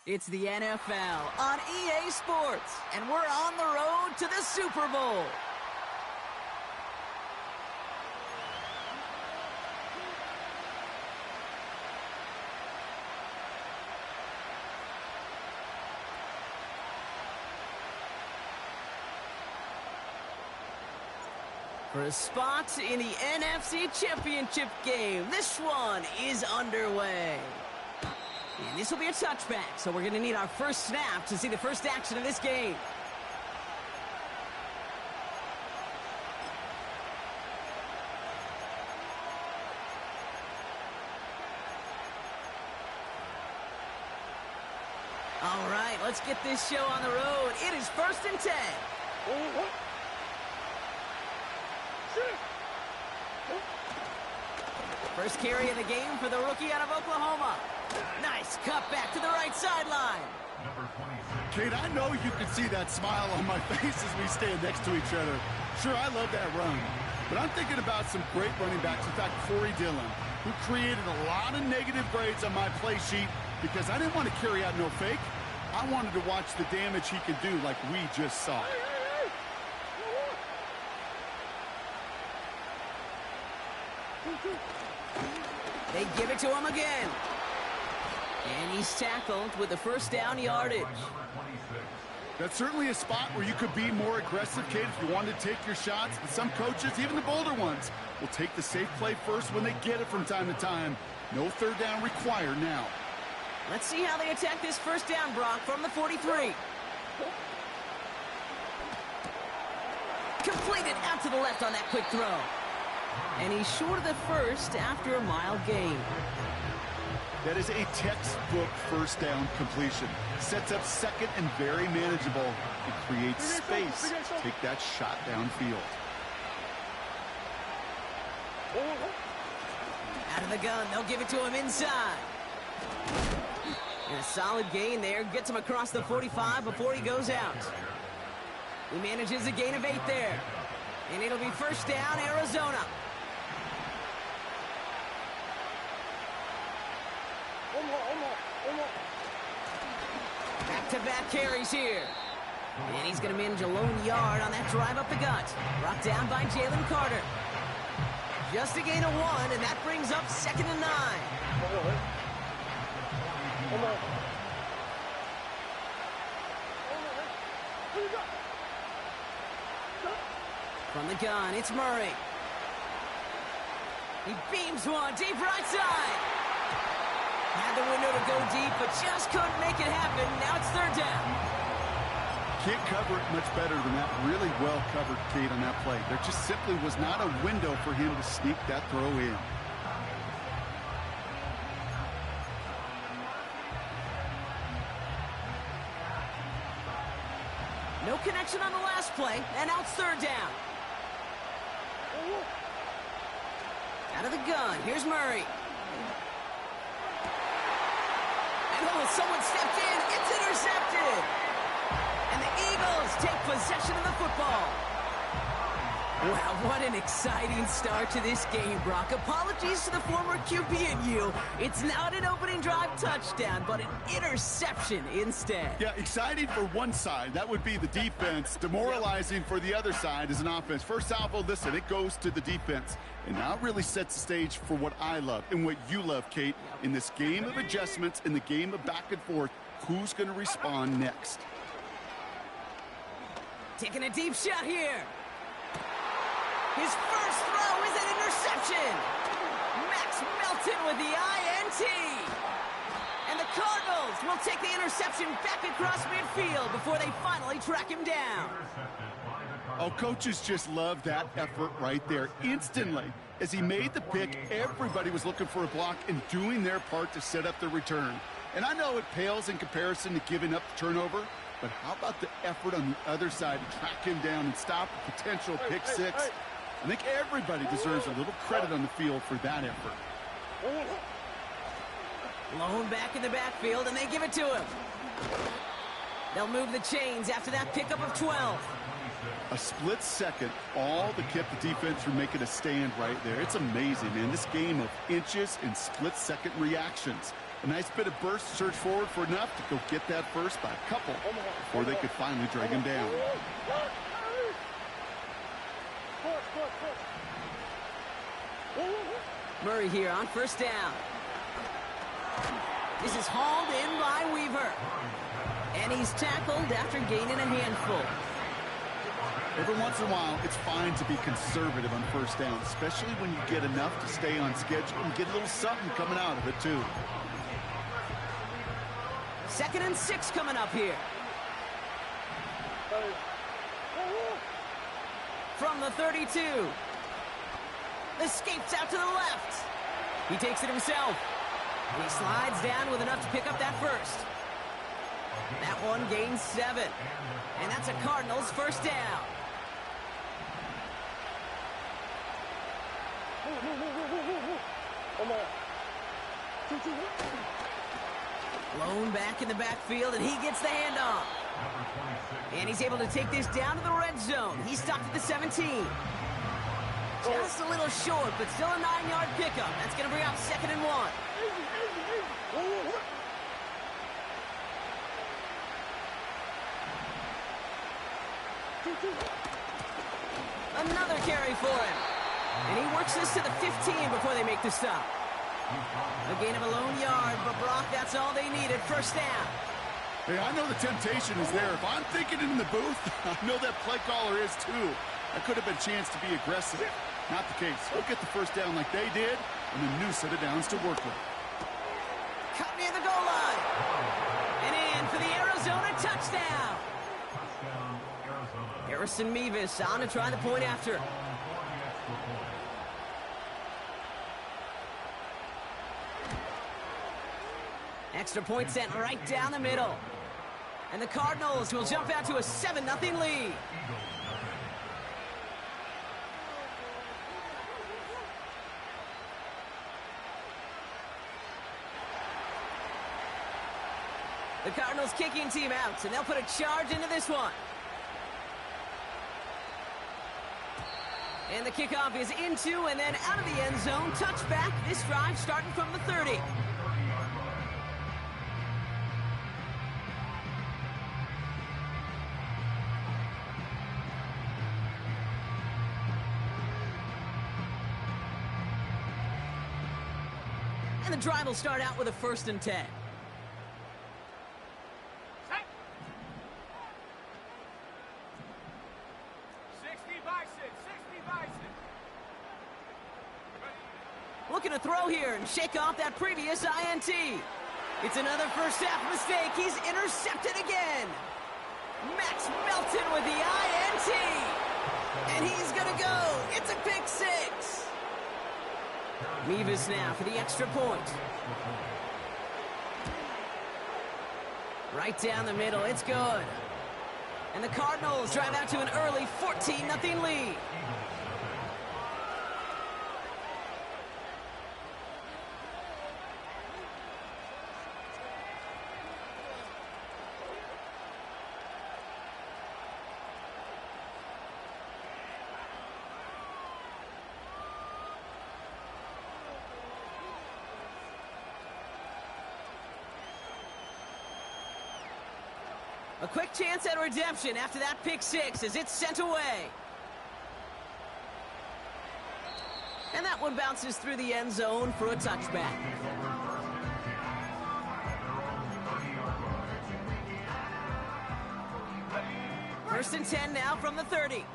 It's the NFL on EA Sports, and we're on the road to the Super Bowl. For a spot in the NFC Championship game, this one is underway. And this will be a touchback, so we're going to need our first snap to see the first action of this game. All right, let's get this show on the road. It is 1st and 10. First carry of the game for the rookie out of Oklahoma. Nice cut back to the right sideline. Kate, I know you can see that smile on my face as we stand next to each other. Sure, I love that run. But I'm thinking about some great running backs. In fact, Corey Dillon, who created a lot of negative grades on my play sheet because I didn't want to carry out no fake. I wanted to watch the damage he could do like we just saw. They give it to him again. And he's tackled with the first down yardage. That's certainly a spot where you could be more aggressive, Kate, if you wanted to take your shots. But some coaches, even the bolder ones, will take the safe play first when they get it from time to time. No third down required now. Let's see how they attack this first down, Brock, from the 43. Completed out to the left on that quick throw. And he's short of the first after a mile gain. That is a textbook first down completion. Sets up second and very manageable. It creates space. Take that shot downfield. Out of the gun, they'll give it to him inside. And a solid gain there. Gets him across the 45 before he goes out. He manages a gain of 8 there. And it'll be first down, Arizona. Back-to-back carries here. And he's going to manage a lone yard on that drive up the gut. Brought down by Jalen Carter. Just a gain of 1, and that brings up 2nd and 9. From the gun, it's Murray. He beams one deep right side. Had the window to go deep, but just couldn't make it happen. Now it's 3rd down. Can't cover it much better than that. Really well covered, Kate, on that play. There just simply was not a window for him to sneak that throw in. No connection on the last play, and now it's 3rd down. Out of the gun, here's Murray. And oh, someone stepped in. It's intercepted. And the Eagles take possession of the football. Wow, what an exciting start to this game, Brock. Apologies to the former QB and you. It's not an opening drive touchdown, but an interception instead. Yeah, exciting for one side. That would be the defense. Demoralizing for the other side as an offense. First salvo, listen, it goes to the defense. And now it really sets the stage for what I love and what you love, Kate. In this game of adjustments, in the game of back and forth, who's going to respond next? Taking a deep shot here. His first throw is an interception. Max Melton with the INT. And the Cardinals will take the interception back across midfield before they finally track him down. Oh, coaches just love that effort right there. Instantly, as he made the pick, everybody was looking for a block and doing their part to set up the return. And I know it pales in comparison to giving up the turnover, but how about the effort on the other side to track him down and stop a potential pick six? I think everybody deserves a little credit on the field for that effort. Lone back in the backfield, and they give it to him. They'll move the chains after that pickup of 12. A split second, all that kept the defense from making a stand right there. It's amazing, man. This game of inches and split-second reactions. A nice bit of burst, surge forward for enough to go get that first by a couple before they could finally drag him down. Murray here on first down. This is hauled in by Weaver. And he's tackled after gaining a handful. Every once in a while, it's fine to be conservative on first down, especially when you get enough to stay on schedule and get a little something coming out of it, too. 2nd and 6 coming up here. From the 32. Escapes out to the left. He takes it himself. He slides down with enough to pick up that first. That one gains 7. And that's a Cardinals first down. Blown back in the backfield, and he gets the handoff. And he's able to take this down to the red zone. He's stopped at the 17. Just a little short, but still a 9-yard pickup. That's going to bring up 2nd and 1. Another carry for him. And he works this to the 15 before they make the stop. A gain of a lone yard, but Brock, that's all they needed. First down. Hey, I know the temptation is there. If I'm thinking it in the booth, I know that play caller is too. That could have been a chance to be aggressive. Not the case. They'll get the first down like they did, and a new set of downs to work with. Cut near the goal line. And in for the Arizona touchdown. Harrison Mevis on to try the point after. Extra point sent right down the middle. And the Cardinals will jump out to a 7-0 lead. The Cardinals kicking team out, and they'll put a charge into this one. And the kickoff is into and then out of the end zone. Touchback. This drive starting from the 30. And the drive will start out with a 1st and 10. Looking to throw here and shake off that previous INT. It's another first half mistake. He's intercepted again. Max Melton with the INT. And he's going to go. It's a pick 6. Mevis now for the extra point. Right down the middle. It's good. And the Cardinals drive out to an early 14-0 lead. A quick chance at redemption after that pick 6 as it's sent away. And that one bounces through the end zone for a touchback. First and 10 now from the 30.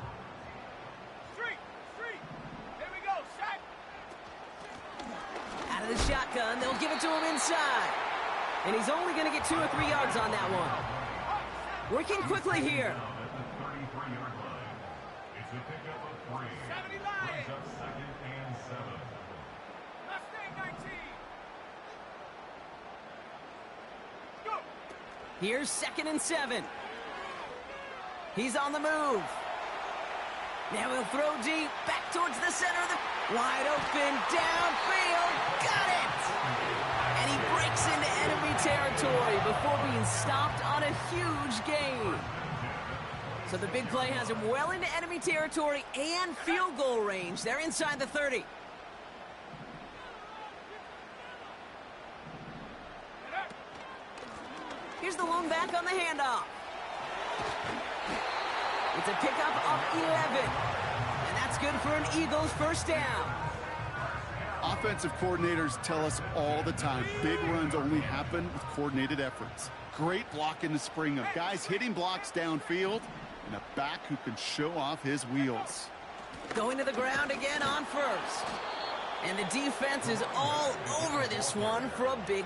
Street. Here we go, set. Out of the shotgun, they'll give it to him inside. And he's only going to get 2 or 3 yards on that one. Working quickly here. It's a pickup of 3. 70 Lions. 2nd and 7. Mustang 19. Go. Here's 2nd and 7. He's on the move. Now he'll throw deep, back towards the center of the... Wide open, downfield, got it! And he breaks into enemy territory before being stopped on a huge gain. So the big play has him well into enemy territory and field goal range. They're inside the 30. Here's the lone back on the handoff. It's a pickup of 11. And that's good for an Eagles first down. Offensive coordinators tell us all the time, big runs only happen with coordinated efforts. Great block in the spring of guys hitting blocks downfield and a back who can show off his wheels. Going to the ground again on first. And the defense is all over this one for a big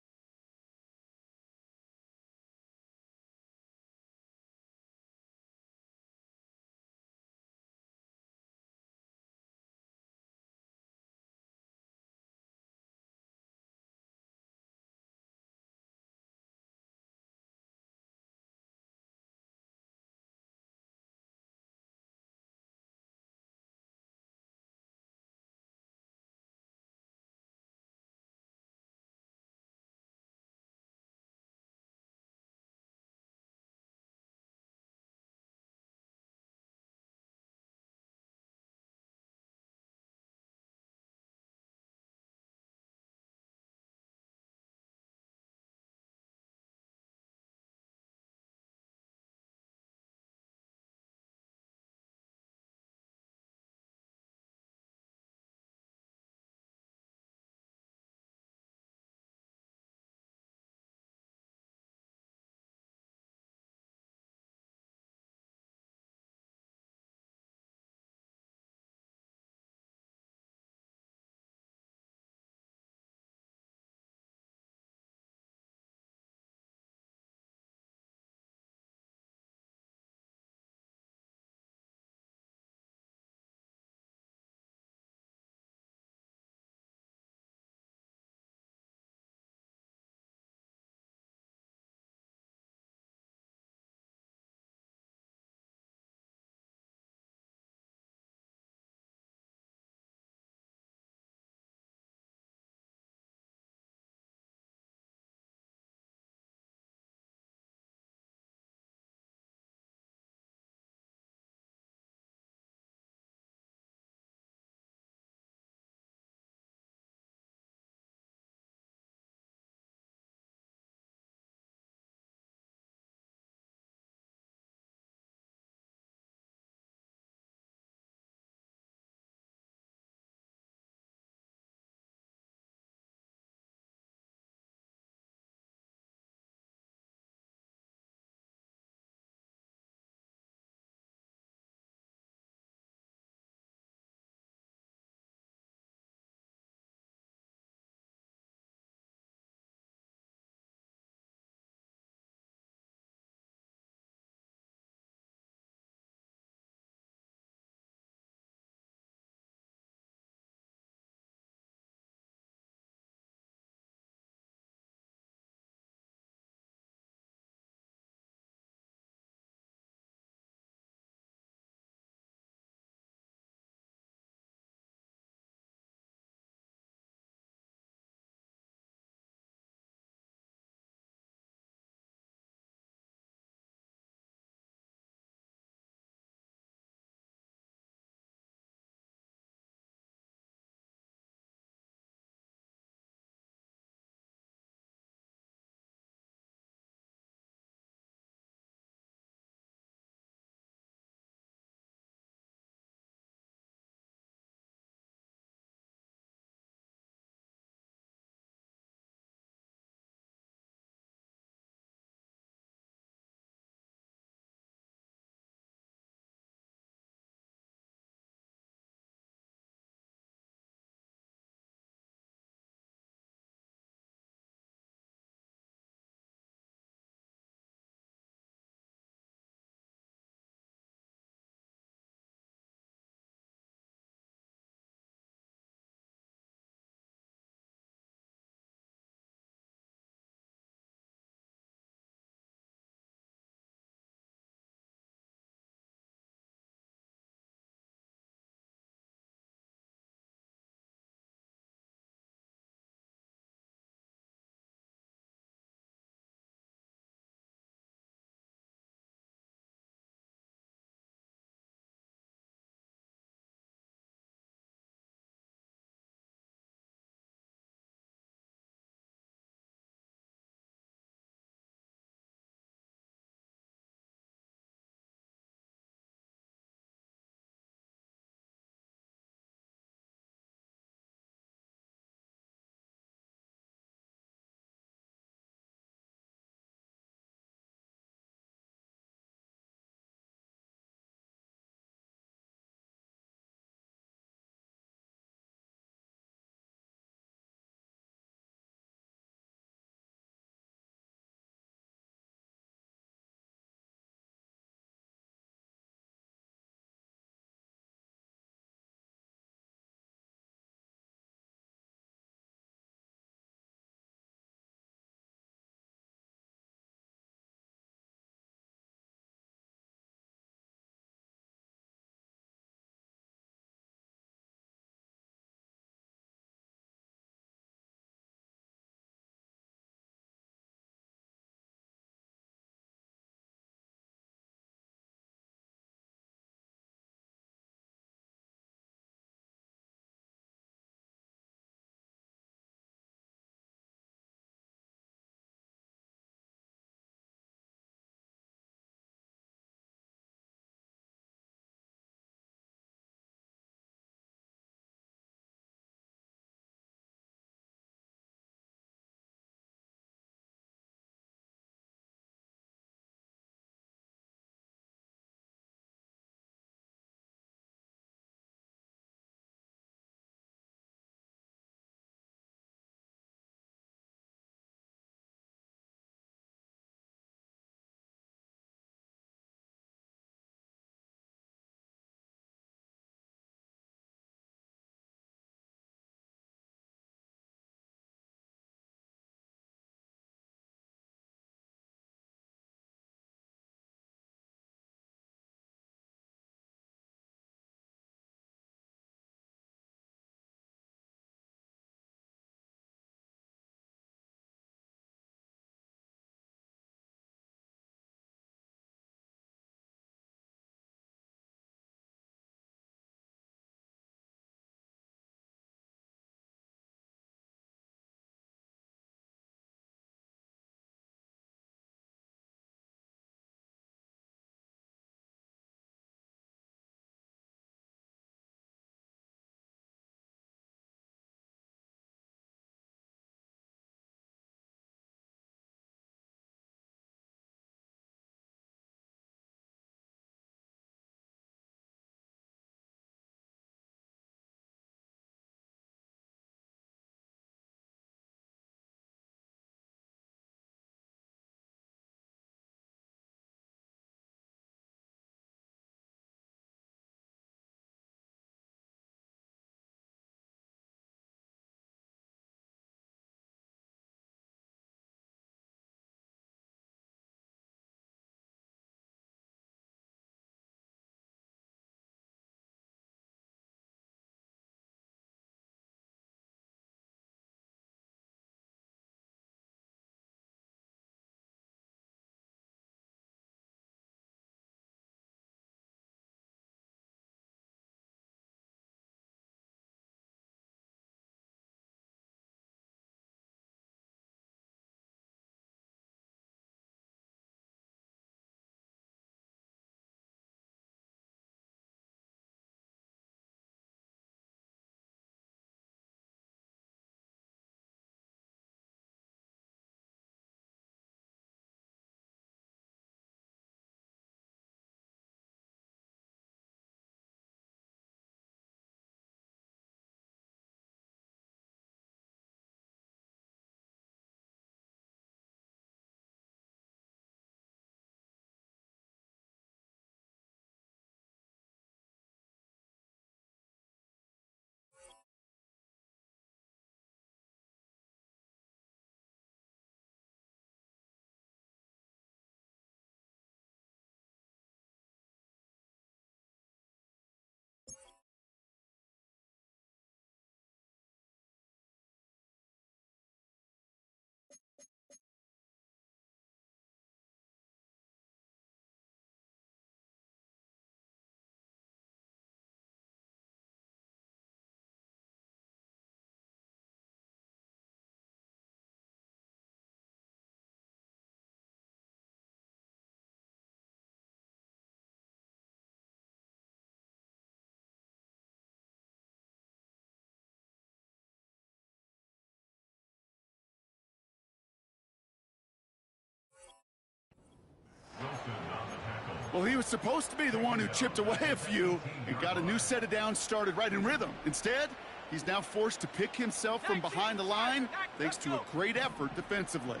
Well, he was supposed to be the one who chipped away a few and got a new set of downs started right in rhythm. Instead, he's now forced to pick himself from behind the line thanks to a great effort defensively.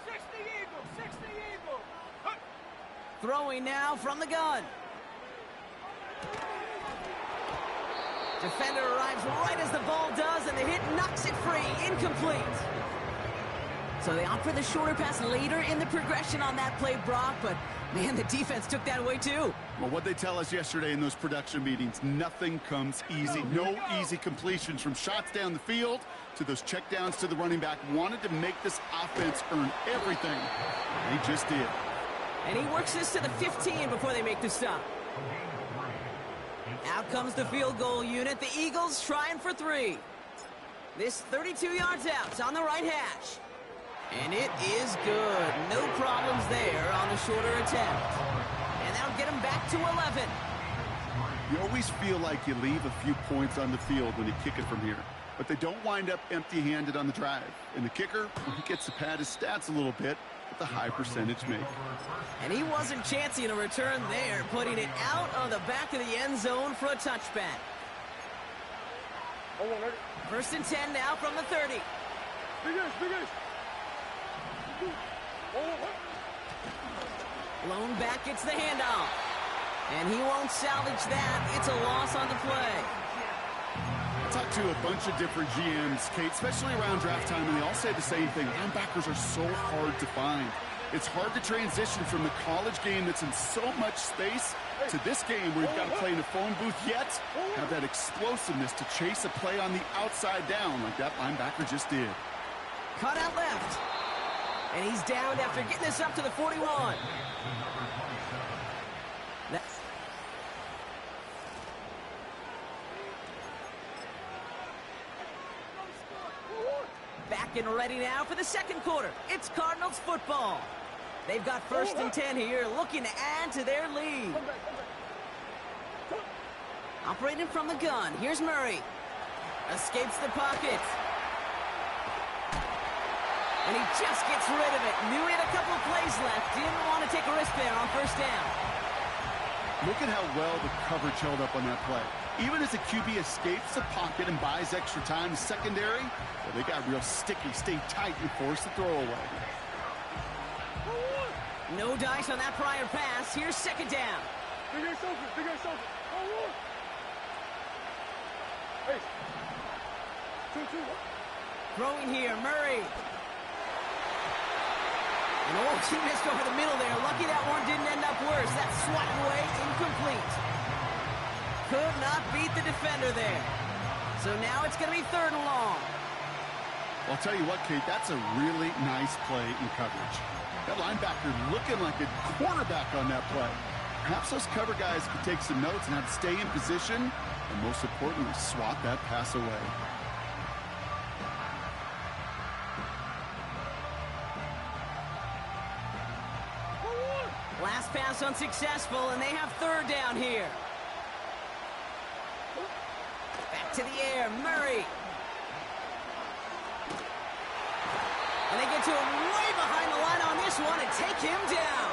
60 Eagle. Throwing now from the gun. Defender arrives right as the ball does, and the hit knocks it free. Incomplete. So they opt for the shorter pass later in the progression on that play, Brock, but man, the defense took that away too. Well, what they tell us yesterday in those production meetings, nothing comes easy. No easy completions from shots down the field to those checkdowns to the running back. Wanted to make this offense earn everything. They just did. And he works this to the 15 before they make the stop. Out comes the field goal unit. The Eagles trying for 3. This 32 yards out. It's on the right hash. And it is good. No problems there on the shorter attempt. And that'll get him back to 11. You always feel like you leave a few points on the field when you kick it from here. But they don't wind up empty-handed on the drive. And the kicker, he gets to pad his stats a little bit with the high percentage make. And he wasn't chancing a return there, putting it out on the back of the end zone for a touchback. First and 10 now from the 30. Lone back gets the handoff. And he won't salvage that. It's a loss on the play. I talked to a bunch of different GMs, Kate, especially around draft time, and they all say the same thing. Linebackers are so hard to find. It's hard to transition from the college game that's in so much space to this game where you've got to play in a phone booth, yet have that explosiveness to chase a play on the outside down like that linebacker just did. Cut out left. And he's down after getting this up to the 41. Back and ready now for the second quarter. It's Cardinals football. They've got first and 10 here, looking to add to their lead. Operating from the gun. Here's Murray. Escapes the pocket. And he just gets rid of it. Knew he had a couple of plays left. Didn't want to take a risk there on first down. Look at how well the coverage held up on that play. Even as the QB escapes the pocket and buys extra time, the secondary, well, they got real sticky, stay tight, and force the throw away. No dice on that prior pass. Here's second down. Throwing here, Murray. And oh, he missed over the middle there. Lucky that one didn't end up worse. That's swatted away, incomplete. Could not beat the defender there. So now it's going to be third and long. Well, I'll tell you what, Kate, that's a really nice play in coverage. That linebacker looking like a cornerback on that play. Perhaps those cover guys could take some notes and have to stay in position, and most importantly, swat that pass away. Last pass unsuccessful, and they have third down here. Back to the air, Murray. And they get to him way behind the line on this one and take him down.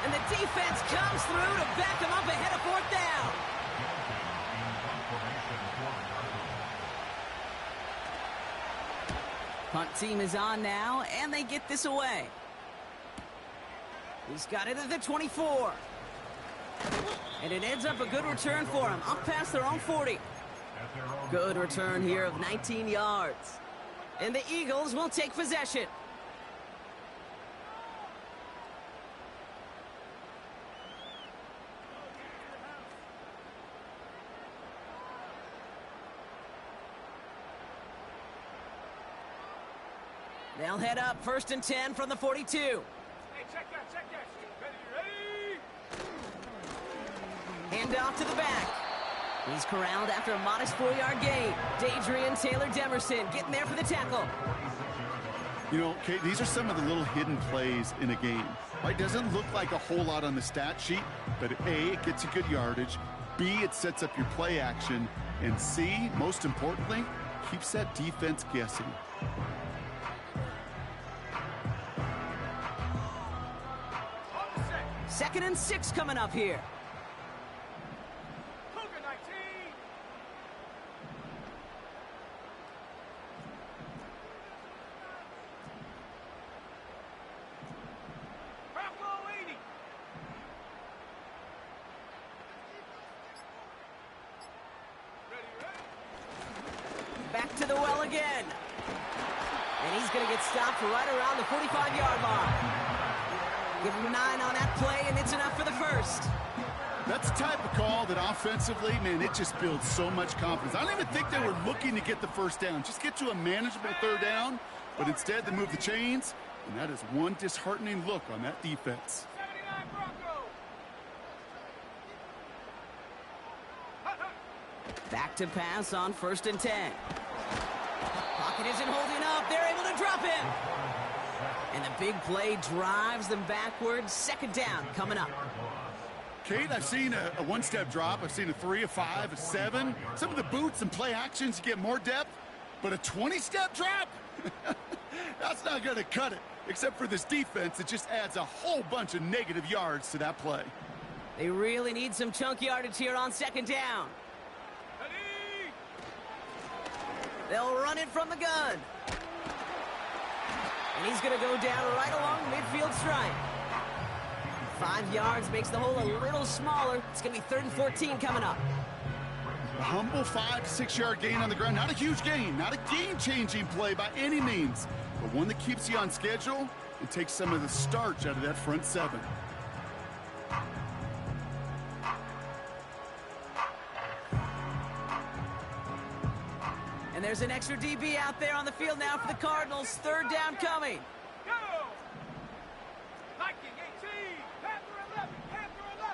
And the defense comes through to back him up ahead of fourth down. Punt team is on now, and they get this away. He's got it at the 24. And it ends up a good return for him, up past their own 40. Good return here of 19 yards. And the Eagles will take possession. They'll head up first and 10 from the 42. Hey, check that. Ready? Hand off to the back. He's corralled after a modest 4-yard gain. Dadrian Taylor-Demerson getting there for the tackle. You know, Kate, these are some of the little hidden plays in a game. Right? Doesn't look like a whole lot on the stat sheet, but A, it gets you good yardage. B, it sets up your play action. And C, most importantly, keeps that defense guessing. 2nd and 6 coming up here. Cougar 19. Bronco 80. Ready. Back to the well again. And he's going to get stopped right around the 45-yard line. Give him 9 on that play, and it's enough for the first. That's the type of call that offensively, man, it just builds so much confidence. I don't even think they were looking to get the first down. Just get to a manageable 3rd down, but instead they move the chains, and that is one disheartening look on that defense. 79 Bronco. Back to pass on 1st and 10. Pocket isn't holding up. They're able to drop him. And the big play drives them backwards. 2nd down coming up. Kate, I've seen a one-step drop. I've seen a 3, a 5, a 7. Some of the boots and play actions, you get more depth. But a 20-step drop? That's not going to cut it. Except for this defense, it just adds a whole bunch of negative yards to that play. They really need some chunk yardage here on 2nd down. Ready. They'll run it from the gun. And he's going to go down right along midfield stripe. 5 yards makes the hole a little smaller. It's going to be 3rd and 14 coming up. A humble 5 to 6 yard gain on the ground. Not a huge gain, not a game-changing play by any means, but one that keeps you on schedule and takes some of the starch out of that front 7. And there's an extra DB out there on the field now for the Cardinals. 3rd down coming. Go. Viking 18. Panther 11. Panther 11.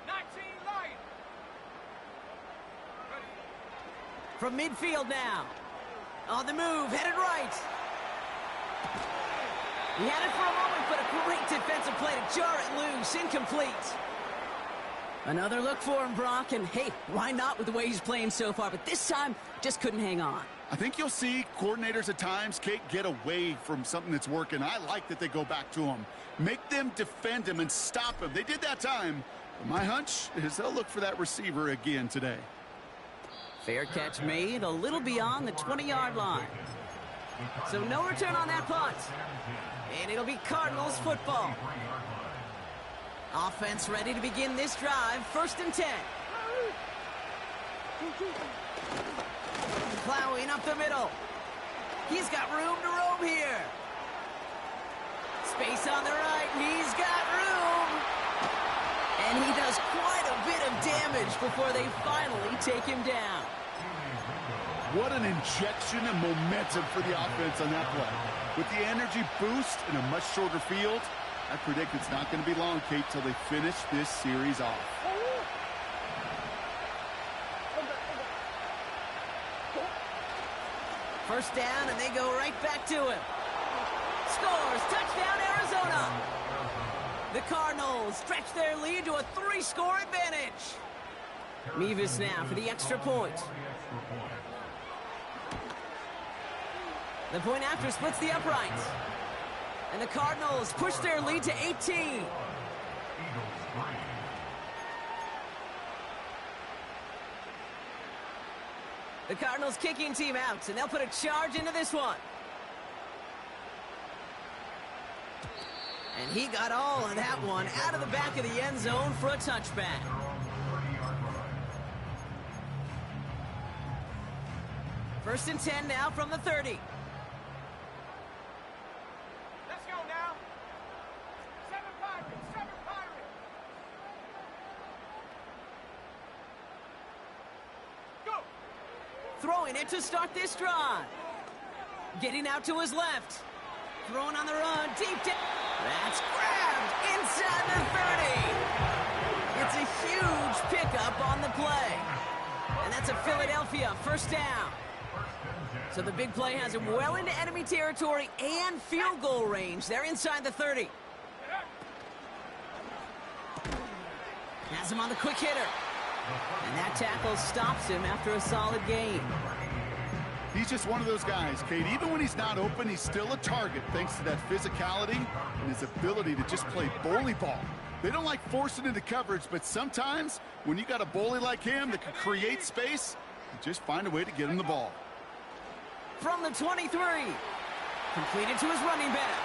19 Lion. Ready. From midfield now. On the move, headed right. He had it for a moment, but a great defensive play to jar it loose. Incomplete. Another look for him, Brock, and hey, why not with the way he's playing so far? But this time, just couldn't hang on. I think you'll see coordinators at times, Kate, get away from something that's working. I like that they go back to him. Make them defend him and stop him. They did that time. But my hunch is they'll look for that receiver again today. Fair catch made, a little beyond the 20-yard line. So no return on that punt. And it'll be Cardinals football. Offense ready to begin this drive. 1st and 10. Plowing up the middle. He's got room to roam here. Space on the right. He's got room. And he does quite a bit of damage before they finally take him down. What an injection of momentum for the offense on that play. With the energy boost in a much shorter field, I predict it's not going to be long, Kate, till they finish this series off. First down, and they go right back to him. Scores! Touchdown, Arizona! The Cardinals stretch their lead to a 3-score advantage. Mevis now for the extra point. The point after splits the uprights. And the Cardinals push their lead to 18. The Cardinals kicking team out, and they'll put a charge into this one. And he got all of that one out of the back of the end zone for a touchback. First and 10 now from the 30. Let's go now. 7 Pirates. 7 Pirates. Go. Throwing it to start this drive. Getting out to his left. Throwing on the run. Deep down. That's grabbed inside the 30. It's a huge pickup on the play. And that's a Philadelphia first down. So the big play has him well into enemy territory and field goal range. They're inside the 30. Has him on the quick hitter. And that tackle stops him after a solid gain. He's just one of those guys, Kate. Even when he's not open, he's still a target thanks to that physicality and his ability to just play bully ball. They don't like forcing into coverage, but sometimes when you got a bully like him that can create space, you just find a way to get him the ball. From the 23, completed to his running back.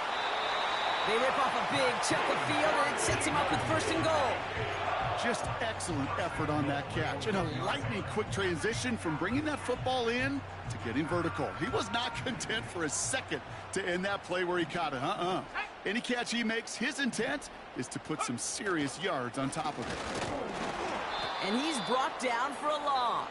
They rip off a big chunk of field, and it sets him up with 1st and goal. Just excellent effort on that catch, and a lightning-quick transition from bringing that football in to getting vertical. He was not content for a second to end that play where he caught it. Any catch he makes, his intent is to put some serious yards on top of it. And he's brought down for a loss.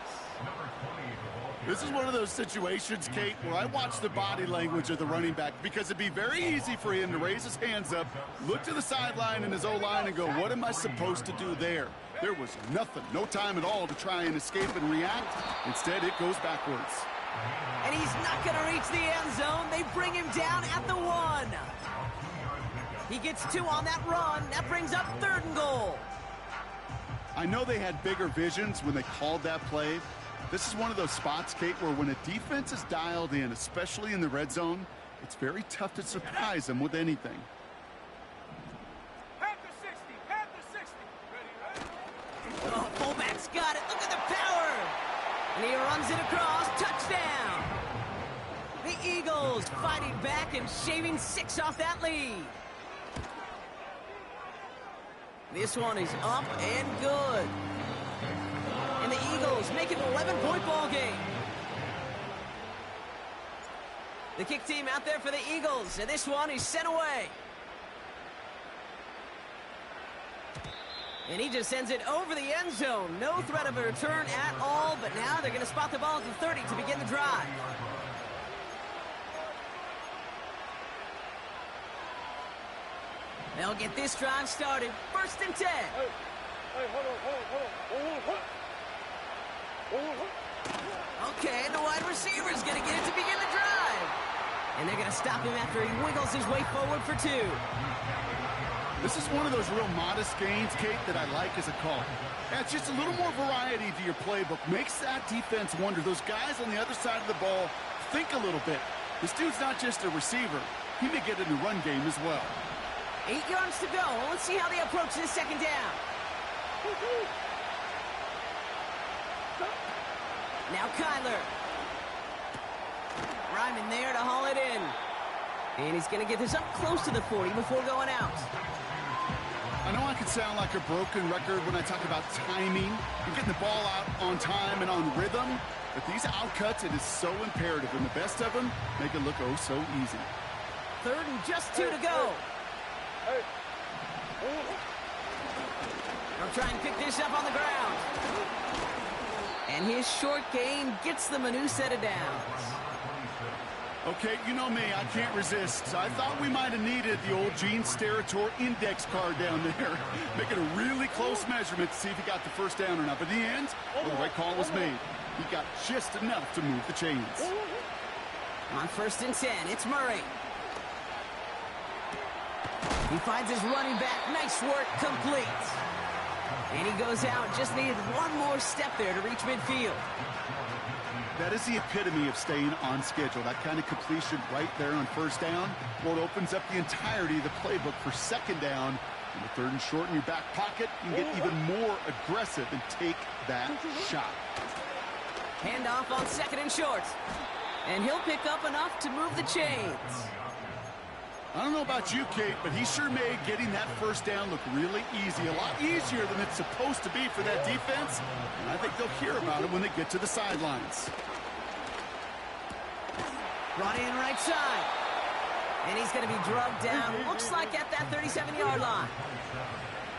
This is one of those situations, Kate, where I watch the body language of the running back, because it'd be very easy for him to raise his hands up, look to the sideline in his O-line and go, what am I supposed to do there? There was nothing, no time at all to try and escape and react. Instead, it goes backwards. And he's not going to reach the end zone. They bring him down at the 1. He gets 2 on that run. That brings up 3rd and goal. I know they had bigger visions when they called that play. This is one of those spots, Kate, where when a defense is dialed in, especially in the red zone, it's very tough to surprise them with anything. Panther 60, Panther 60. Ready, Oh, fullback's got it. Look at the power. And he runs it across. Touchdown. The Eagles fighting back and shaving 6 off that lead. This one is up and good. And the Eagles make it an 11-point ball game. The kick team out there for the Eagles, and this one is sent away. And he just sends it over the end zone. No threat of a return at all, but now they're going to spot the ball at the 30 to begin the drive. They'll get this drive started. 1st and 10. Hey, hold on. Okay, the wide receiver's going to get it to begin the drive. And they're going to stop him after he wiggles his way forward for 2. This is one of those real modest gains, Kate, that I like as a call. Adds just a little more variety to your playbook. Makes that defense wonder. Those guys on the other side of the ball think a little bit. This dude's not just a receiver. He may get in the run game as well. 8 yards to go. Let's see how they approach this 2nd down. Now Kyler. Ryman there to haul it in. And he's going to get this up close to the 40 before going out. I know I could sound like a broken record when I talk about timing and getting the ball out on time and on rhythm, but these outcuts, it is so imperative, and the best of them make it look oh so easy. 3rd and just 2 to go. They'll try and pick this up on the ground. And his short game gets them a new set of downs. Okay, you know me, I can't resist. I thought we might have needed the old Gene Steratore index card down there. Making a really close measurement to see if he got the 1st down or not. But in the end, well, the right call was made. He got just enough to move the chains. On 1st and 10, it's Murray. He finds his running back. Nice work, complete. And he goes out, just needed one more step there to reach midfield. That is the epitome of staying on schedule. That kind of completion right there on 1st down. Well, it opens up the entirety of the playbook for 2nd down. And the 3rd and short in your back pocket, you can get even more aggressive and take that shot. Handoff on 2nd and short. And he'll pick up enough to move the chains. I don't know about you, Kate, but he sure made getting that 1st down look really easy. A lot easier than it's supposed to be for that defense. And I think they'll hear about it when they get to the sidelines. Brought in right side. And he's going to be drugged down. Looks like at that 37-yard line.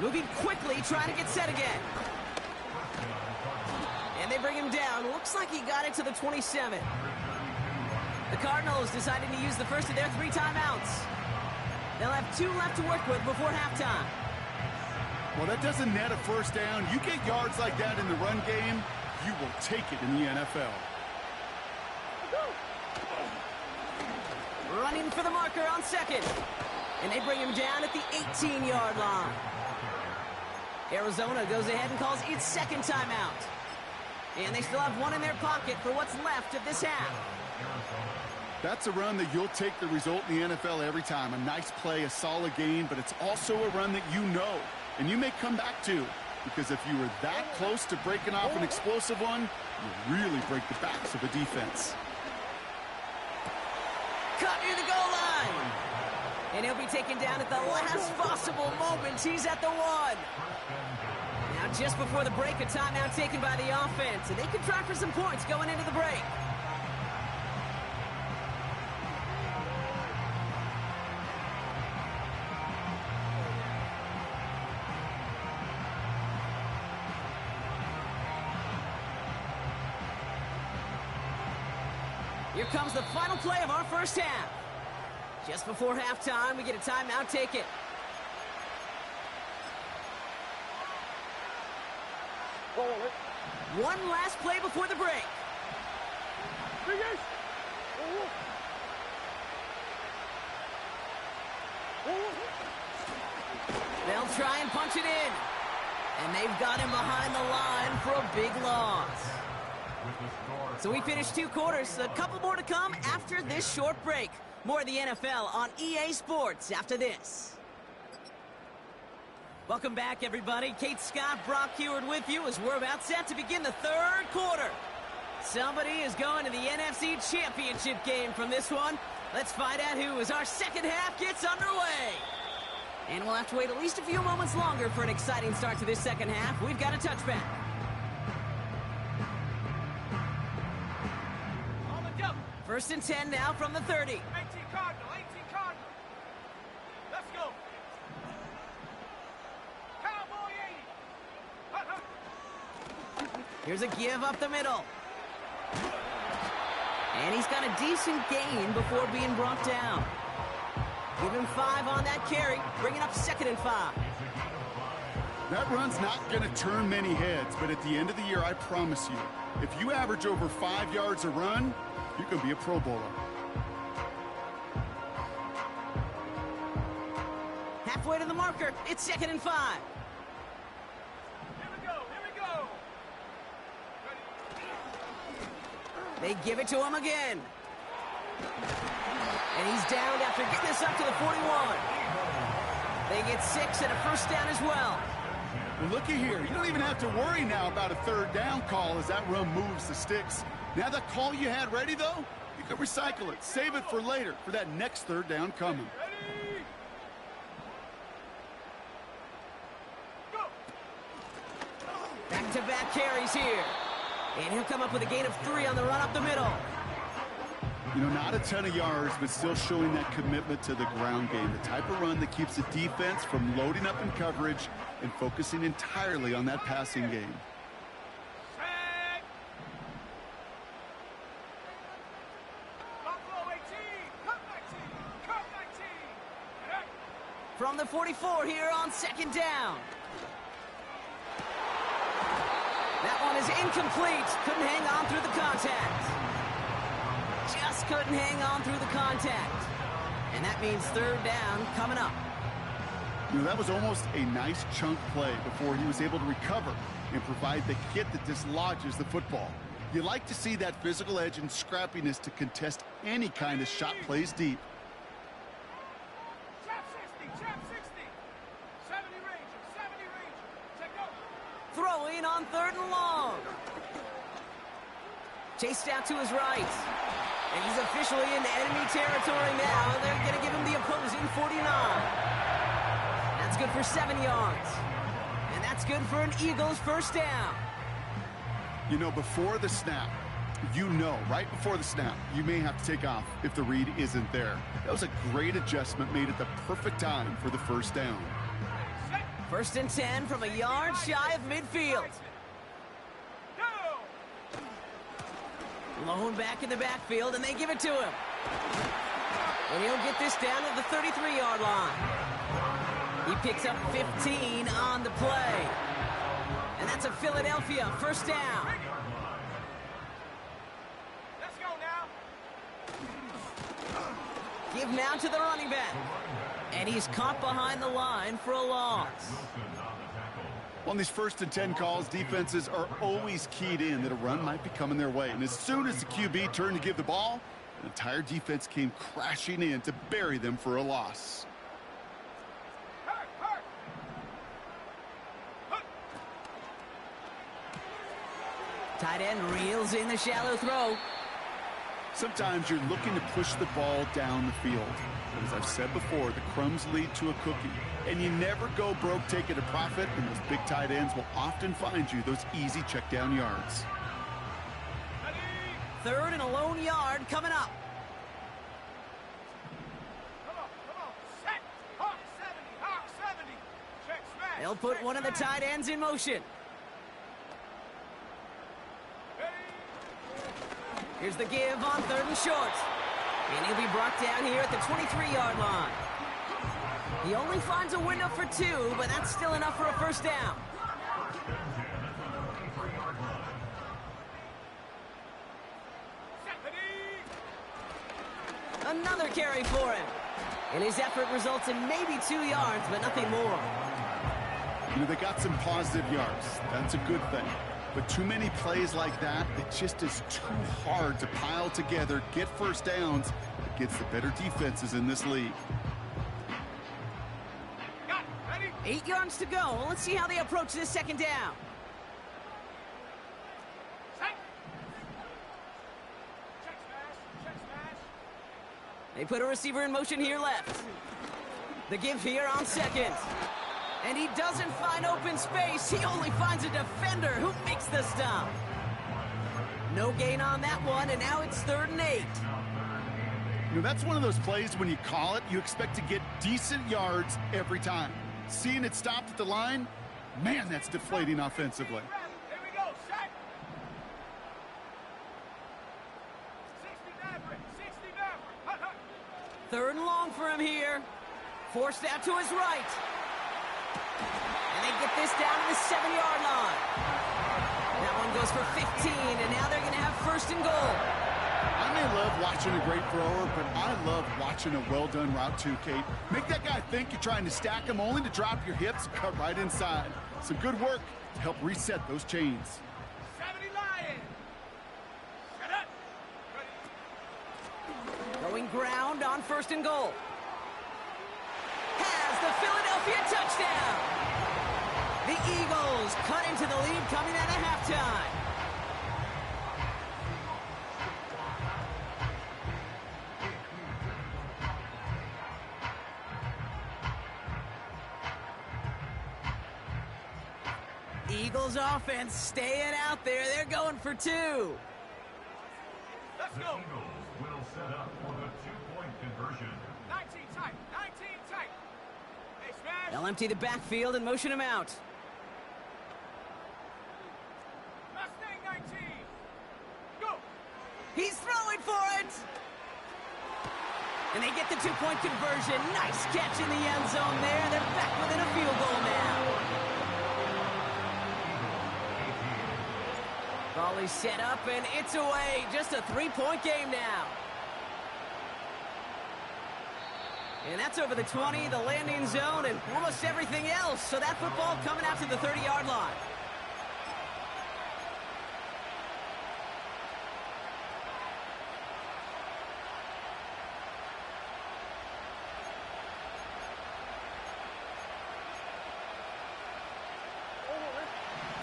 Moving quickly, trying to get set again. And they bring him down. Looks like he got it to the 27. The Cardinals deciding to use the first of their 3 timeouts. They'll have 2 left to work with before halftime. Well, that doesn't net a 1st down. You get yards like that in the run game, you will take it in the NFL. Running for the marker on 2nd. And they bring him down at the 18-yard line. Arizona goes ahead and calls its 2nd timeout. And they still have 1 in their pocket for what's left of this half. That's a run that you'll take the result in the NFL every time. A nice play, a solid gain, but it's also a run that you know And you may come back too, because if you were that close to breaking off an explosive one, you really break the backs of a defense. Cut near the goal line. And he'll be taken down at the last possible moment. He's at the 1. Now, just before the break, a timeout taken by the offense. And they can try for some points going into the break. Here comes the final play of our first half. Just before halftime, we get a timeout taken. One last play before the break. They'll try and punch it in. And they've got him behind the line for a big loss. So we finished 2 quarters. A couple more to come after this short break. More of the NFL on EA Sports after this. Welcome back, everybody. Kate Scott, Brock Heward with you as we're about set to begin the 3rd quarter. Somebody is going to the NFC Championship game from this one. Let's find out who as our second half gets underway. And we'll have to wait at least a few moments longer for an exciting start to this second half. We've got a touchback. On the jump. 1st and 10 now from the 30. 18 Cardinal, 18 Cardinal. Let's go. Cowboy 80. Here's a give up the middle. And he's got a decent gain before being brought down. Give him 5 on that carry, bringing up 2nd and 5. That run's not going to turn many heads, but at the end of the year, I promise you, if you average over 5 yards a run, you can be a Pro Bowler. Halfway to the marker, it's 2nd and 5. Here we go, here we go. They give it to him again. And he's down after getting this up to the 41. They get 6 and a 1st down as well. Well, looky here. You don't even have to worry now about a 3rd down call as that run moves the sticks. Now that call you had ready, though, you can recycle it. Save it for later for that next 3rd down coming. Ready? Go. Back-to-back carries here. And he'll come up with a gain of 3 on the run up the middle. You know, not a ton of yards, but still showing that commitment to the ground game. The type of run that keeps the defense from loading up in coverage and focusing entirely on that passing game. Set. Buffalo 18. Cut 19. Cut 19. From the 44 here on 2nd down. That one is incomplete. Couldn't hang on through the contact. Just couldn't hang on through the contact. And that means 3rd down coming up. You know, that was almost a nice chunk play before he was able to recover and provide the hit that dislodges the football. You like to see that physical edge and scrappiness to contest any kind of shot plays deep. Trap 60. Trap 60. 70 Ranger. 70 Ranger. Check out. Throwing on 3rd and long. Chased out to his right. And he's officially in enemy territory now. They're going to give him the opposing 49. That's good for 7 yards. And that's good for an Eagles 1st down. You know, before the snap, right before the snap, you may have to take off if the read isn't there. That was a great adjustment made at the perfect time for the 1st down. 1st and 10 from a yard shy of midfield. Lone back in the backfield, and they give it to him. And he'll get this down to the 33-yard line. He picks up 15 on the play. And that's a Philadelphia 1st down. Let's go now. Give now to the running back. And he's caught behind the line for a loss. On these 1st and 10 calls, defenses are always keyed in that a run might be coming their way. And as soon as the QB turned to give the ball, the entire defense came crashing in to bury them for a loss. Hurt, hurt. Tight end reels in the shallow throw. Sometimes you're looking to push the ball down the field. But as I've said before, the crumbs lead to a cookie. And you never go broke taking a profit, and those big tight ends will often find you those easy check down yards. Third and a lone yard coming up. Come on. Set. Hawk 70. Hawk 70. Check smash. They'll put check one of the smash. tight ends in motion. Here's the give on third and short. And he'll be brought down here at the 23-yard line. He only finds a window for 2, but that's still enough for a first down. Another carry for him. And his effort results in maybe 2 yards, but nothing more. You know, they got some positive yards. That's a good thing. But too many plays like that, it just is too hard to pile together, get first downs against the better defenses in this league. 8 yards to go. Let's see how they approach this second down. They put a receiver in motion here left. The give here on second. And he doesn't find open space. He only finds a defender who makes the stop. No gain on that one, and now it's 3rd and 8. You know, that's one of those plays when you call it, you expect to get decent yards every time. Seeing it stopped at the line, man, that's deflating offensively. Here we go. Set. 60 Maverick. 60 Maverick. 3rd and long for him here. Forced out to his right. And they get this down to the 7-yard line. That one goes for 15, and now they're going to have 1st and goal. I may love watching a great thrower, but I love watching a well-done route too, Kate. Make that guy think you're trying to stack him only to drop your hips and cut right inside. Some good work to help reset those chains. 70 Lion. Shut up. Ready. Going ground on 1st and goal. Has the Philadelphia touchdown. The Eagles cut into the lead coming out of halftime. Eagles offense staying out there. They're going for 2. Let's The go. Eagles will set up for the 2-point conversion. 19 tight. 19 tight. Hey, smash. They'll empty the backfield and motion him out. Mustang 19. Go. He's throwing for it. And they get the 2-point conversion. Nice catch in the end zone there. They're back within a field goal now. Volley set up, and it's away. Just a 3-point game now. And that's over the 20, the landing zone, and almost everything else. So that football coming out to the 30-yard line.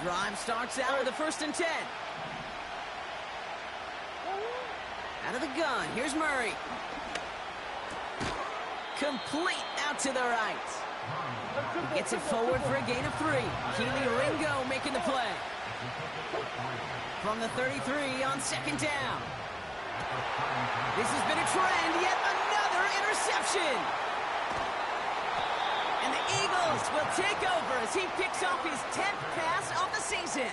Drive starts out with a 1st and 10. Out of the gun, here's Murray. Complete out to the right. He gets it forward for a gain of 3. Keely Ringo making the play. From the 33 on 2nd down. This has been a trend, yet another interception. And the Eagles will take over as he picks off his 10th pass of the season.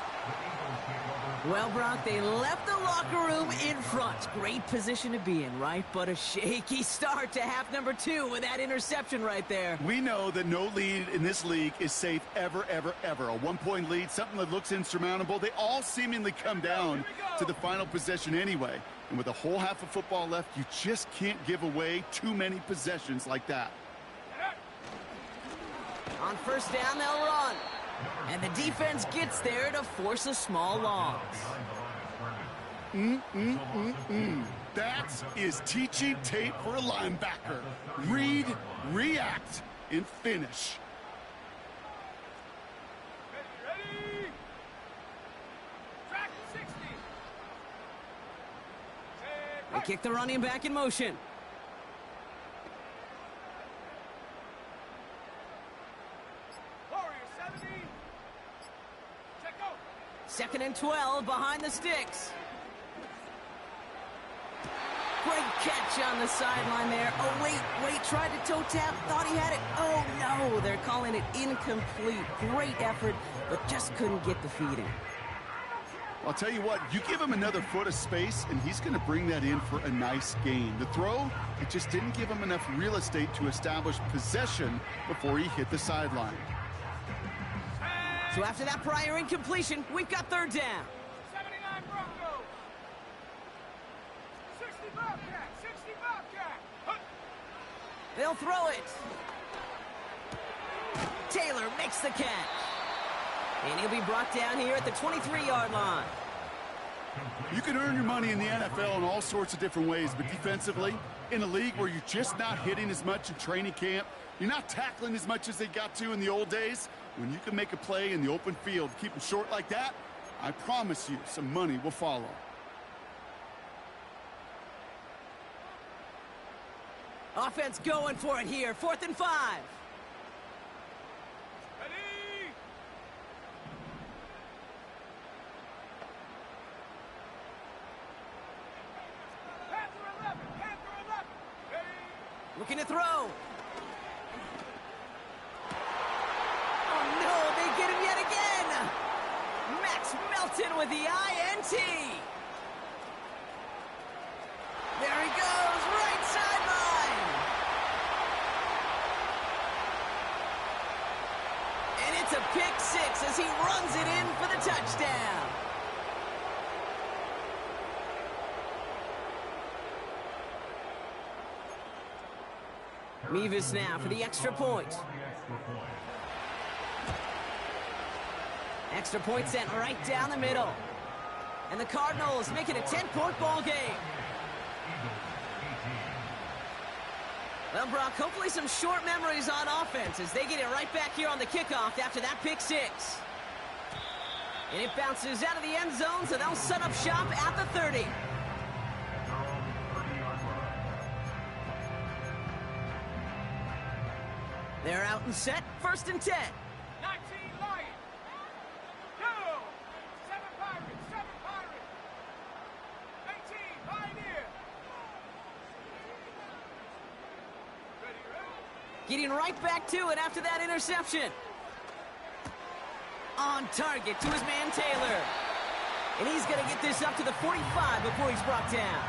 Well, Brock, they left the locker room in front. Great position to be in, right? But a shaky start to half number 2 with that interception right there. We know that no lead in this league is safe ever, ever, ever. A 1-point lead, something that looks insurmountable. They all seemingly come down to the final possession anyway. And with a whole half of football left, you just can't give away too many possessions like that. On 1st down, they'll run. And the defense gets there to force a small loss. That is teaching tape for a linebacker. Read, react, and finish. Ready. Track 60. They kick the running back in motion. Warrior 70. Check out. 2nd and 12 behind the sticks. Great catch on the sideline there. Oh, wait, tried to toe tap, thought he had it. Oh, no, they're calling it incomplete. Great effort, but just couldn't get the feet in. I'll tell you what, you give him another foot of space, and he's going to bring that in for a nice gain. The throw, it just didn't give him enough real estate to establish possession before he hit the sideline. So after that prior incompletion, we've got 3rd down. 79 Broncos. 60 Bobcat. 60 Bobcat. Huh. They'll throw it. Taylor makes the catch. And he'll be brought down here at the 23-yard line. You can earn your money in the NFL in all sorts of different ways, but defensively, in a league where you're just not hitting as much in training camp, you're not tackling as much as they got to in the old days, when you can make a play in the open field, keep them short like that, I promise you some money will follow. Offense going for it here. 4th and 5. Ready. Panther 11. Panther 11. Ready. Looking to throw. Oh, no, they get him yet again. Max Melton with the INT. There he goes, right sideline. And it's a pick 6 as he runs it in for the touchdown. Mevis now for the extra point. Extra point sent right down the middle. And the Cardinals make it a 10-point ball game. Well, Brock, hopefully some short memories on offense as they get it right back here on the kickoff after that pick 6. And it bounces out of the end zone, so they'll set up shop at the 30. They're out and set, 1st and 10. 19 Lions. Go. 7 Pirates. 7 Pirates. 18 Pioneer. Ready, ready. Getting right back to it after that interception. On target to his man Taylor. And he's going to get this up to the 45 before he's brought down.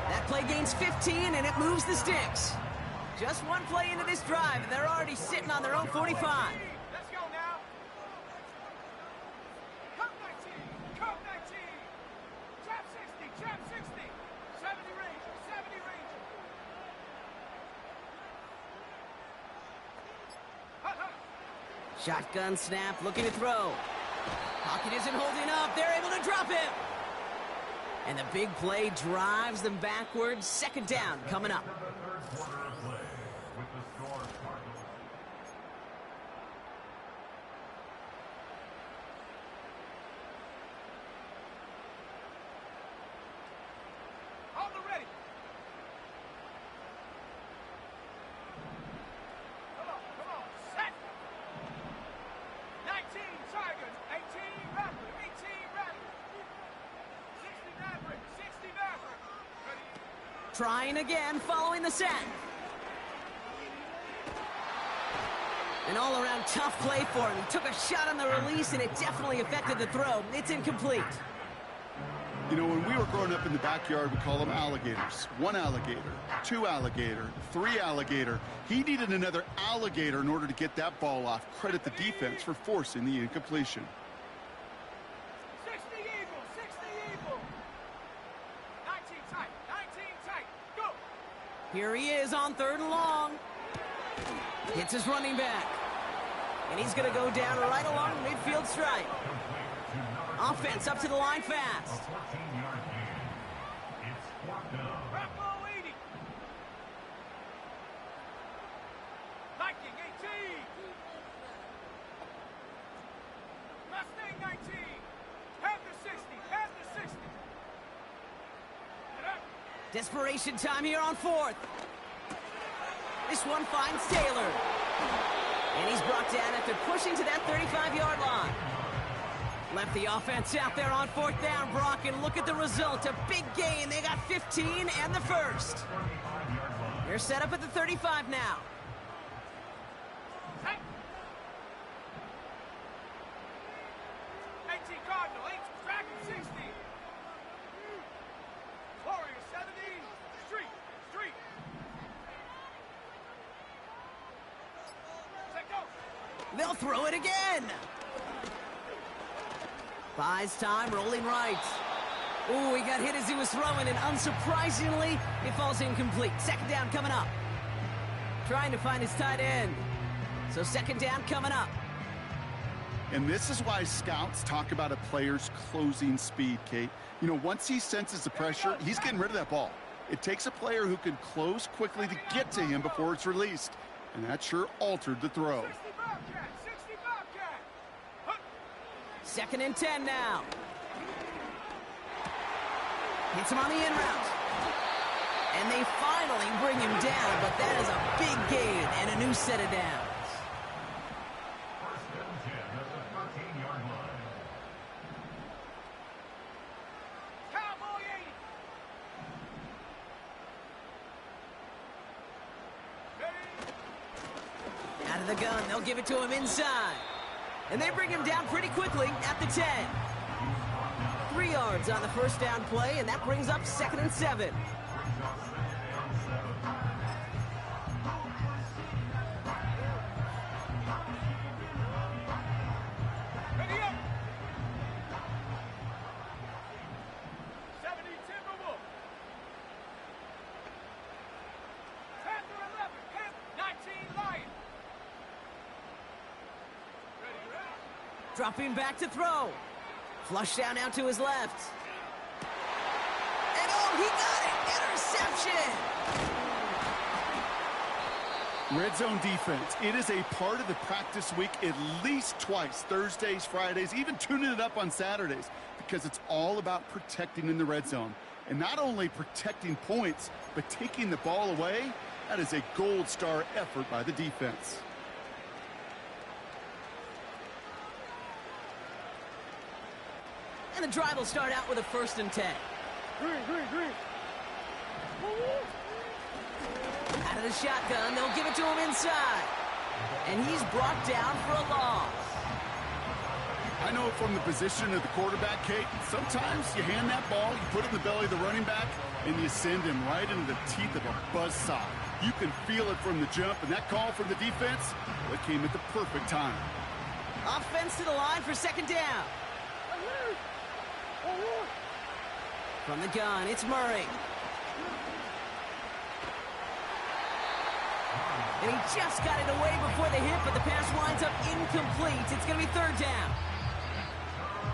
That play gains 15, and it moves the sticks. Just one play into this drive, and they're already sitting on their own 45. Let's go now. Come 19. Come 19. Trap 60. Trap 60. 70 Ranger. 70 Ranger. Shotgun snap, looking to throw. Pocket isn't holding up. They're able to drop him. And the big play drives them backwards. 2nd down coming up. Hold the ready. Come on. Set. 19 Tigers. 18 Raptors. 18 Raptors. 60 Mavericks. 60 Mavericks. Ready. Trying again, following the set. An all-around tough play for him. He took a shot on the release, and it definitely affected the throw. It's incomplete. You know, when we were growing up in the backyard, we call them alligators. 1 alligator, 2 alligator, 3 alligator. He needed another alligator in order to get that ball off. Credit the defense for forcing the incompletion. 60 Eagle. 60 Eagle. 19 tight. 19 tight. Go. Here he is on 3rd and long. Hits his running back. And he's going to go down right along the midfield stripe. Offense up to the line fast. Bravo 80. Viking 18. Mustang 19. Panther 60. Panther 60. Get up. Desperation time here on fourth. This one finds Taylor. And he's brought down after pushing to that 35-yard line. Left the offense out there on fourth down, Brock, and look at the result. A big gain. They got 15 and the first. They're set up at the 35 now. Hey. 18 Cardinal, 8 Dragon 60. Warrior 70, street. Let go. They'll throw it again. Buys time, rolling right. Ooh, he got hit as he was throwing, and unsurprisingly, it falls incomplete. Second down coming up. Trying to find his tight end. So second down coming up. And this is why scouts talk about a player's closing speed, Kate. You know, once he senses the pressure, he's getting rid of that ball. It takes a player who can close quickly to get to him before it's released. And that sure altered the throw. 60 Bobcat, 60 Bobcat. Huh. Second and 10 now. Hits him on the in route. And they finally bring him down, but that is a big gain and a new set of downs. First and 10 at the 13-yard line. Cowboy 80. Ready? Out of the gun, they'll give it to him inside. And they bring him down pretty quickly at the 10. 3 yards on the first down play, and that brings up second and 7. Ready up. 70 Timberwolf. Panther 11. Panther 19 Lion. Ready. Dropping back to throw. Flush down out to his left. And oh, he got it! Interception! Red zone defense. It is a part of the practice week at least twice. Thursdays, Fridays, even tuning it up on Saturdays. Because it's all about protecting in the red zone. And not only protecting points, but taking the ball away. That is a gold star effort by the defense. And the drive will start out with a first and 10. Green. Out of the shotgun, they'll give it to him inside. And he's brought down for a loss. I know from the position of the quarterback, Kate, sometimes you hand that ball, you put it in the belly of the running back, and you send him right into the teeth of a buzzsaw. You can feel it from the jump, and that call from the defense, well, it came at the perfect time. Offense to the line for second down. From the gun, it's Murray. And he just got it away before the hit, but the pass winds up incomplete. It's going to be third down.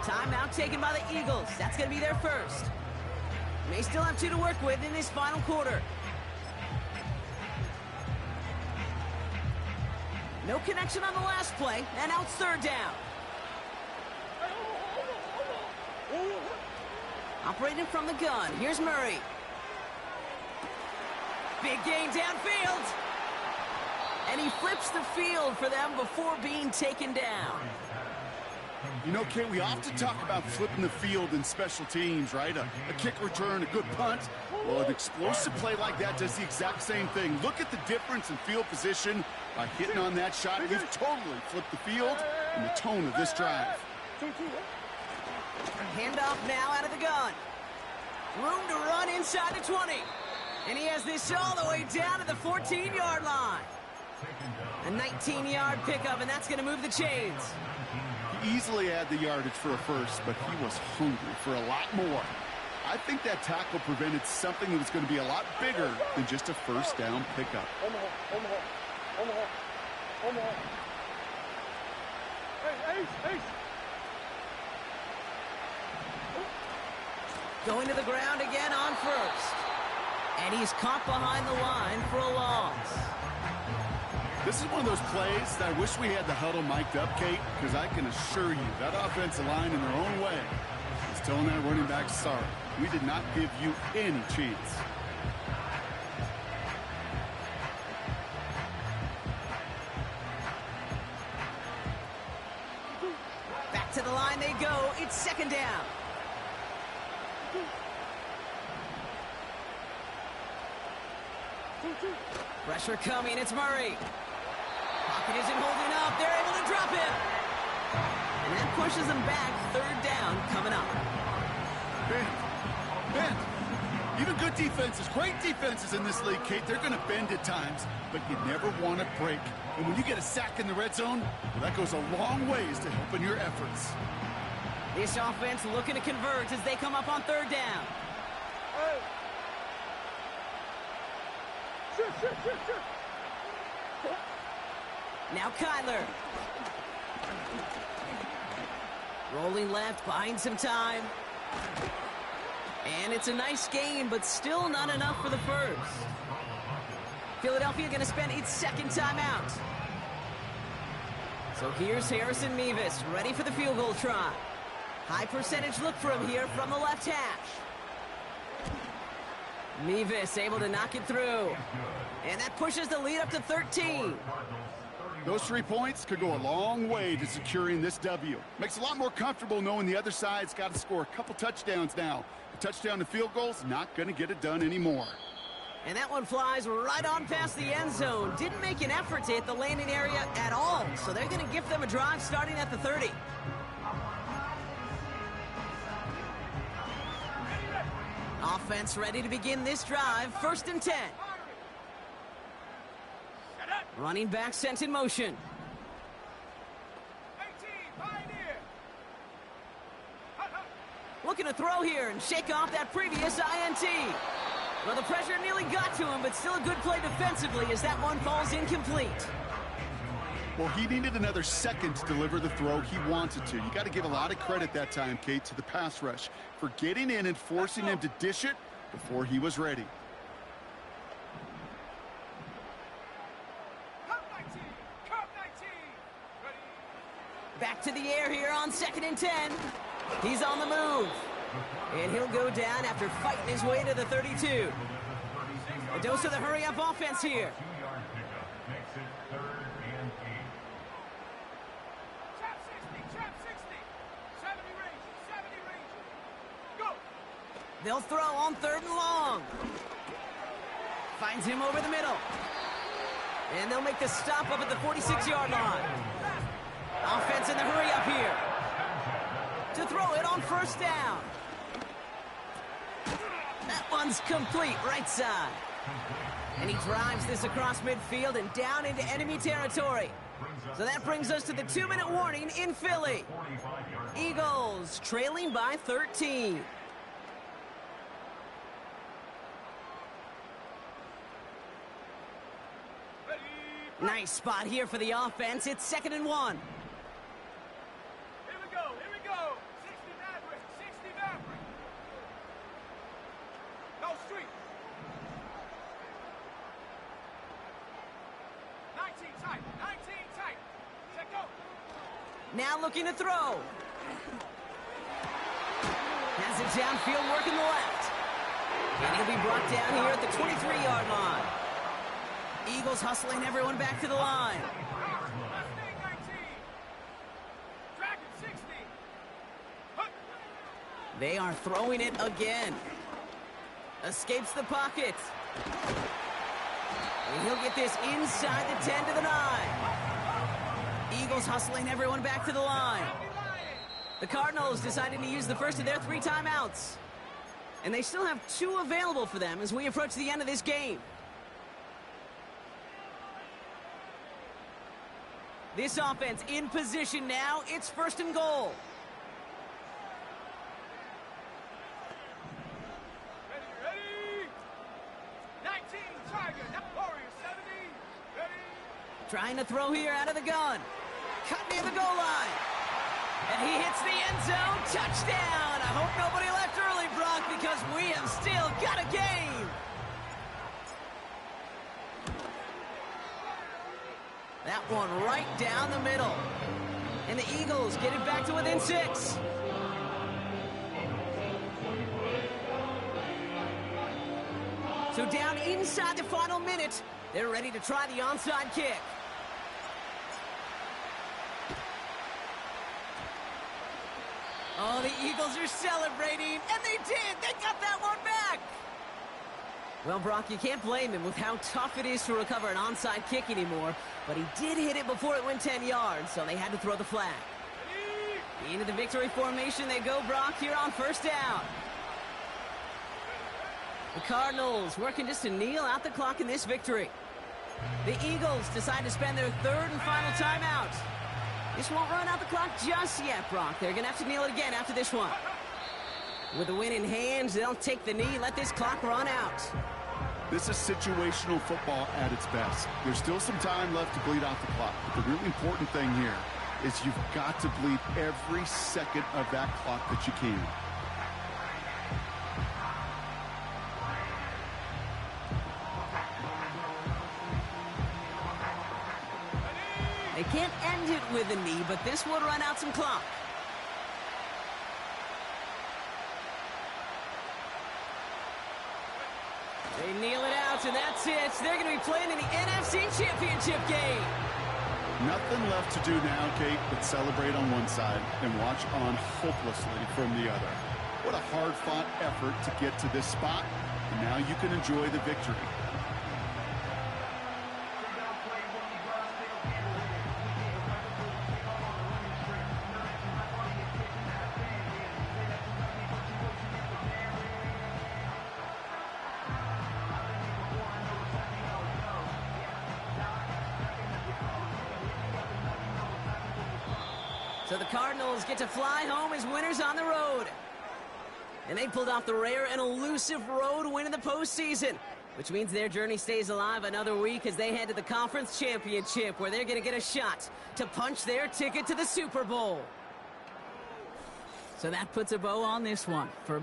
Timeout taken by the Eagles. That's going to be their first. They still have 2 to work with in this final quarter. No connection on the last play, and now it's third down. Operating from the gun, here's Murray. Big gain downfield. And he flips the field for them before being taken down. You know, Kate, we often talk about flipping the field in special teams, right? A kick return, a good punt. Well, an explosive play like that does the exact same thing. Look at the difference in field position by hitting on that shot. You've totally flipped the field and the tone of this drive. Handoff now out of the gun. Room to run inside the 20. And he has this all the way down to the 14-yard line. A 19-yard pickup, and that's going to move the chains. He easily had the yardage for a first, but he was hungry for a lot more. I think that tackle prevented something that was going to be a lot bigger than just a first down pickup. Going to the ground again on first. And he's caught behind the line for a loss. This is one of those plays that I wish we had the huddle mic'd up, Kate, because I can assure you that offensive line in their own way is telling that running back, sorry, we did not give you any chance. line they go. It's second down. Pressure coming. It's Murray. Pocket isn't holding up. They're able to drop him. And that pushes them back. Third down coming up. Bend. Even good defenses, great defenses in this league, Kate, they're going to bend at times, but you never want to break. And when you get a sack in the red zone, well, that goes a long ways to helping your efforts. This offense looking to convert as they come up on third down. Hey. Shoot. Now Kyler. Rolling left, buying some time. And it's a nice game, but still not enough for the first. Philadelphia going to spend its second timeout. So here's Harrison Mevis, ready for the field goal try. High percentage look for him here from the left hash. Mevis able to knock it through. And that pushes the lead up to 13. Those 3 points could go a long way to securing this W. Makes it a lot more comfortable knowing the other side's got to score a couple touchdowns now. A touchdown to field goal's not going to get it done anymore. And that one flies right on past the end zone. Didn't make an effort to hit the landing area at all. So they're going to give them a drive starting at the 30. Offense ready to begin this drive. First and 10. Running back sent in motion. 18, Pioneer. Looking to throw here and shake off that previous INT. Well, the pressure nearly got to him, but still a good play defensively as that one falls incomplete. Well, he needed another second to deliver the throw he wanted to. You got to give a lot of credit that time, Kate, to the pass rush for getting in and forcing him to dish it before he was ready. Back to the air here on second and 10. He's on the move. And he'll go down after fighting his way to the 32. A dose of the hurry-up offense here. 2-yard pickup makes it 3rd and 8. Trap 60. 70 range. Go. They'll throw on third and long. Finds him over the middle. And they'll make the stop up at the 46-yard line. Offense in the hurry-up here. To throw it on first down. That one's complete, right side. And he drives this across midfield and down into enemy territory. So that brings us to the 2-minute warning in Philly. Eagles trailing by 13. Nice spot here for the offense. It's 2nd and 1. Here we go. 60 Maverick. No street. 19 tight. Check go. Now looking to throw. Has it downfield working the left. And he'll be brought down here at the 23-yard line. Eagles hustling everyone back to the line. Mustang 19. Dragon 60. They are throwing it again. Escapes the pocket. And he'll get this inside the 10 to the 9. Eagles hustling everyone back to the line. The Cardinals decided to use the first of their 3 timeouts. And they still have 2 available for them as we approach the end of this game. This offense in position now. It's 1st and goal. Ready. 19 Tiger. Warrior 70. Ready. Trying to throw here out of the gun. Cut near the goal line. And he hits the end zone. Touchdown. I hope nobody left early, Brock, because we have still got a game. That one right down the middle. And the Eagles get it back to within 6. So down inside the final minute, they're ready to try the onside kick. Oh, the Eagles are celebrating, and they did! They got that one back! Well, Brock, you can't blame him with how tough it is to recover an onside kick anymore, but he did hit it before it went 10 yards, so they had to throw the flag. Into the victory formation they go, Brock, here on first down. The Cardinals working just to kneel out the clock in this victory. The Eagles decide to spend their third and final timeout. This won't run out the clock just yet, Brock. They're going to have to kneel it again after this one. With the win in hand, they'll take the knee, let this clock run out. This is situational football at its best. There's still some time left to bleed out the clock. But the really important thing here is you've got to bleed every second of that clock that you can. They can't end it with a knee, but this would run out some clock. They kneel it out, and that's it. They're going to be playing in the NFC Championship game. Nothing left to do now, Kate, but celebrate on one side and watch on hopelessly from the other. What a hard-fought effort to get to this spot, and now you can enjoy the victory. So the Cardinals get to fly home as winners on the road. And they pulled off the rare and elusive road win in the postseason, which means their journey stays alive another week as they head to the conference championship, where they're going to get a shot to punch their ticket to the Super Bowl. So that puts a bow on this one for